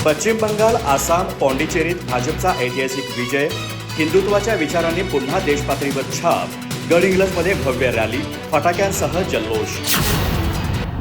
पश्चिम बंगाल, आसाम, पॉंडिचेरीत भाजपचा ऐतिहासिक विजय. हिंदुत्वाच्या विचारांनी पुन्हा देशपातळीवर छाप. गडहिंग्लजमध्ये भव्य रॅली, फटाक्यांसह जल्लोष.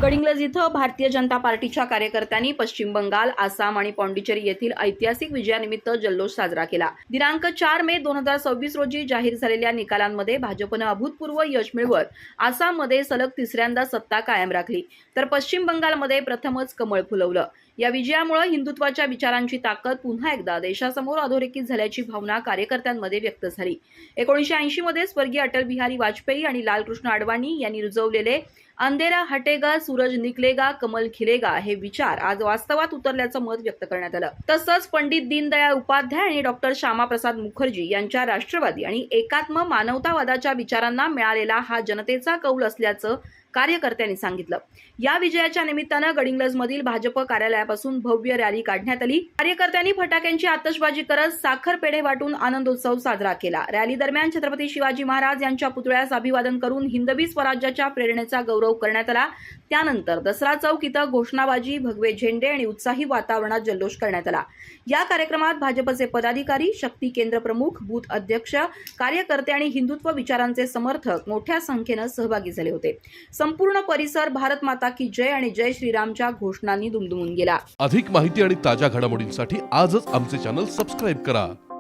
गडिंग्लज इथं भारतीय जनता पार्टीच्या कार्यकर्त्यांनी पश्चिम बंगाल, आसाम आणि पॉंडिचेरी येथील ऐतिहासिक विजयानिमित्त जल्लोष साजरा केला. दिनांक 4 मे 2026 रोजी जाहीर झालेल्या निकालांमध्ये भाजपनं अभूतपूर्व यश मिळवत आसाममध्ये सलग तिसऱ्यांदा सत्ता कायम राखली, तर पश्चिम बंगालमध्ये प्रथमच कमळ फुलवलं. या विजयामुळे हिंदुत्वाच्या विचारांची ताकद पुन्हा एकदा देशासमोर अधोरेखित झाल्याची भावना कार्यकर्त्यांमध्ये व्यक्त झाली. 1980 मध्ये स्वर्गीय अटल बिहारी वाजपेयी आणि लालकृष्ण अडवाणी यांनी रुजवलेले अंधेरा हटेगा, सूरज निकलेगा, कमल खिलेगा हे विचार आज वास्तवात उतरल्याचं मत व्यक्त करण्यात आलं. तसंच पंडित दीनदयाळ उपाध्याय आणि डॉक्टर श्यामाप्रसाद मुखर्जी यांच्या राष्ट्रवादी आणि एकात्म मानवतावादाच्या विचारांना मिळालेला हा जनतेचा कौल असल्याचं कार्यकर्त्यांनी सांगितलं. या विजयाच्या निमित्तानं गडिंग्लजमधील भाजप कार्यालयापासून भव्य रॅली काढण्यात आली. कार्यकर्त्यांनी फटाक्यांची आतषबाजी करत साखर पेढे वाटून आनंदोत्सव साजरा केला. रॅली दरम्यान छत्रपती शिवाजी महाराज यांच्या पुतळ्यास अभिवादन करून हिंदवी स्वराज्याच्या प्रेरणेचा गौरव करण्यात आला. त्यानंतर दसरा चौक इथं घोषणाबाजी, भगवे झेंडे आणि उत्साही वातावरणात जल्लोष करण्यात आला. या कार्यक्रमात भाजपचे पदाधिकारी, शक्ती केंद्र प्रमुख, बूथ अध्यक्ष, कार्यकर्ते आणि हिंदुत्व विचारांचे समर्थक मोठ्या संख्येनं सहभागी झाले होते. संपूर्ण परिसर भारत माता की जय आणि जय श्रीरामच्या घोषणांनी दुमदुमून गेला. अधिक माहिती आणि ताज्या घडामोडींसाठी आजच आमचे चॅनल सबस्क्राईब करा.